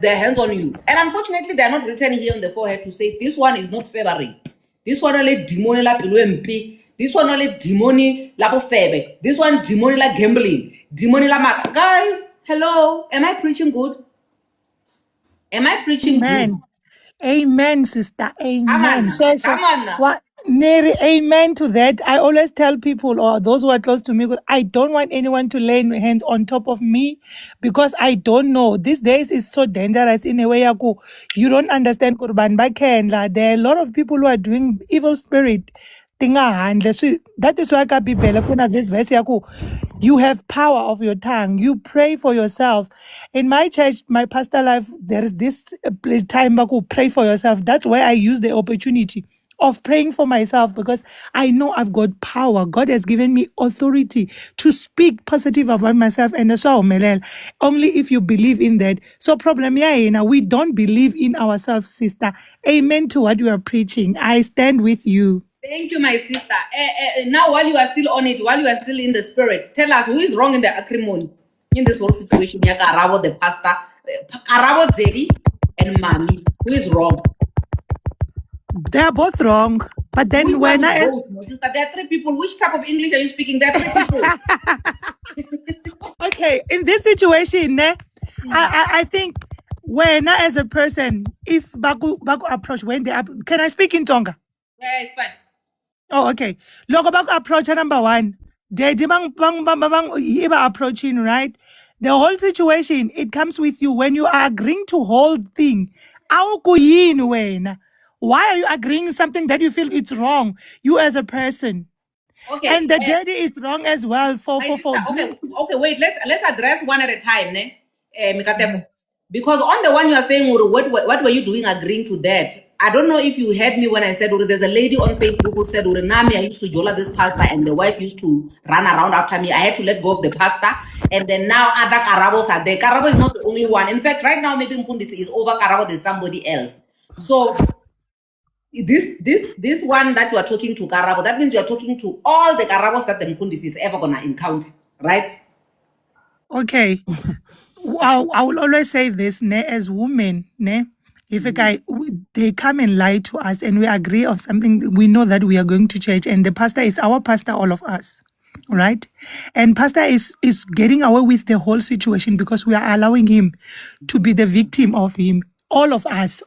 their hands on you. And unfortunately, they're not written here on the forehead to say this one is not favoring. This one only demoni la pelo MP. This one only demoni la bofebe. This one demoni la gambling. Demoni la mak. Guys, hello. Am I preaching good? Am I preaching good? Amen, sister. Amen. Come on now. What? Neri, amen to that. I always tell people or those who are close to me, I don't want anyone to lay hands on top of me because I don't know. These days is so dangerous in a way. You don't understand. There are a lot of people who are doing evil spirit. That is why this verse you have power of your tongue. You pray for yourself. In my church, my pastor life, there is this time pray for yourself. That's where I use the opportunity of praying for myself because I know I've got power. God has given me authority to speak positive about myself and so only if you believe in that. So problem we don't believe in ourselves, sister. Amen to what you are preaching. I stand with you. Thank you, my sister. Now, while you are still on it, while you are still in the spirit, tell us who is wrong in the acrimony in this whole situation. Karabo, the pastor, Karabo, Zedi, and Mami. Who is wrong? They are both wrong. But then when sister, there are three people. Which type of English are you speaking? There are three people. Okay, in this situation, I think when as a person, if Baku approach when they can I speak in Tonga? Yeah, it's fine. Oh, okay. Logo Baku approach number one. They approaching, right? The whole situation, it comes with you when you are agreeing to hold thing. Why are you agreeing something that you feel it's wrong? You as a person. Okay. And the daddy is wrong as well okay, wait, let's address one at a time, ne? Because on the one you are saying, what were you doing agreeing to that? I don't know if you heard me when I said, there's a lady on Facebook who said, Nami, I used to jola this pastor and the wife used to run around after me. I had to let go of the pastor. And then now other Karabos are there. Karabo is not the only one. In fact, right now, maybe Mfundisi is over Karabo, there's somebody else. So this one that you are talking to Karabo, that means you are talking to all the Karabos that the Mfundisi is ever going to encounter, right? Okay. I will always say this, as women, if a guy, they come and lie to us and we agree of something, we know that we are going to church and the pastor is our pastor, all of us, right? And pastor is getting away with the whole situation because we are allowing him to be the victim of him. All of us.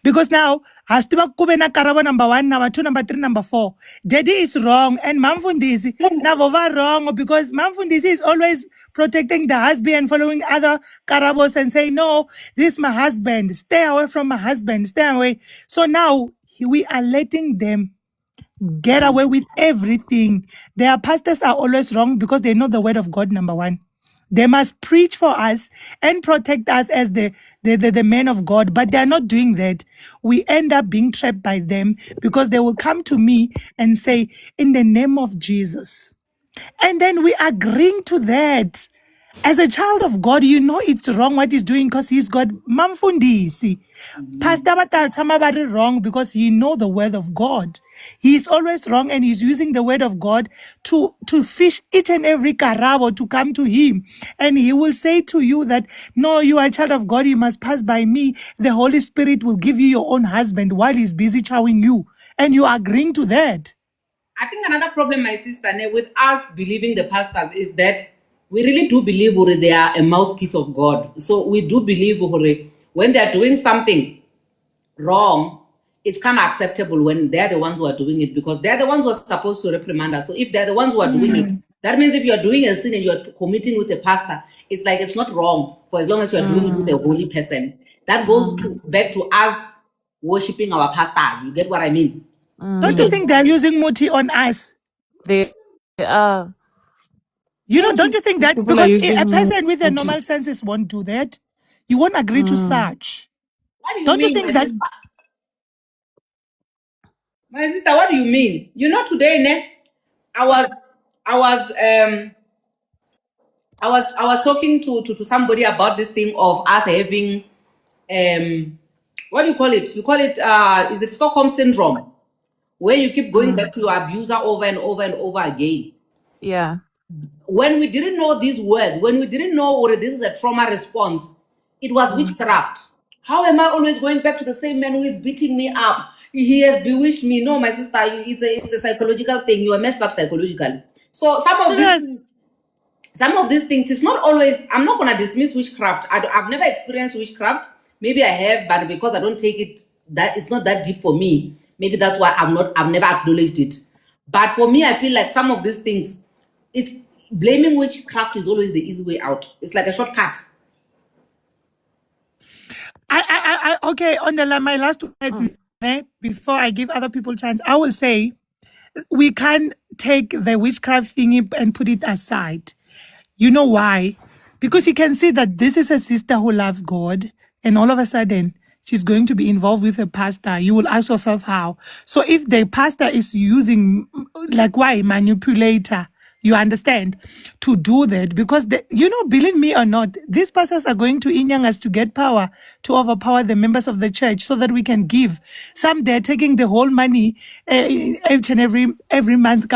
Because now, as to Karabo number 1, number 2, number 3, number 4, daddy is wrong and Mamfundisi Navova wrong because Mamfundisi is always protecting the husband and following other Karabos and say, no, this is my husband. Stay away from my husband. Stay away. So now we are letting them get away with everything. Their pastors are always wrong because they know the word of God, number 1. They must preach for us and protect us as the men of God, but they're not doing that. We end up being trapped by them because they will come to me and say, in the name of Jesus. And then we agreeing to that. As a child of God, you know it's wrong what he's doing because he's got mamfundisi. Pastor Batamabari wrong because he know the word of God. He is always wrong and he's using the word of God to fish each and every Karabo to come to him. And he will say to you that, no, you are a child of God, you must pass by me. The Holy Spirit will give you your own husband while he's busy chowing you. And you are agreeing to that. I think another problem, my sister, with us believing the pastors is that we really do believe they are a mouthpiece of God. So we do believe when they are doing something wrong, it's kind of acceptable when they're the ones who are doing it because they're the ones who are supposed to reprimand us. So if they're the ones who are doing it, that means if you're doing a sin and you're committing with a pastor, it's like it's not wrong for as long as you're doing it with a holy person. That goes back to us worshipping our pastors. You get what I mean? Don't you think they're using muti on us? They are. You know, don't you think that because a person with a normal senses won't do that? You won't agree to such. What do you don't mean, you think that? My sister, what do you mean? You know, today, I was talking to somebody about this thing of us having what do you call it? You call it is it Stockholm syndrome, where you keep going back to your abuser over and over and over again. Yeah. When we didn't know these words, when we didn't know what this is a trauma response, it was witchcraft. How am I always going back to the same man who is beating me up? He has bewitched me. No, my sister, it's a psychological thing. You are messed up psychologically. So some of these things, it's not always, I'm not going to dismiss witchcraft. I've never experienced witchcraft. Maybe I have, but because I don't take it, that it's not that deep for me. Maybe that's why I've never acknowledged it. But for me, I feel like some of these things, it's blaming witchcraft is always the easy way out. It's like a shortcut. Okay, on my last words, before I give other people a chance, I will say we can't take the witchcraft thingy and put it aside. You know why? Because you can see that this is a sister who loves God, and all of a sudden she's going to be involved with a pastor. You will ask yourself how. So if the pastor is using, like, why manipulator? You understand? To do that, because believe me or not, these pastors are going to inyang us to get power, to overpower the members of the church so that we can give. Some they're taking the whole money each and every month.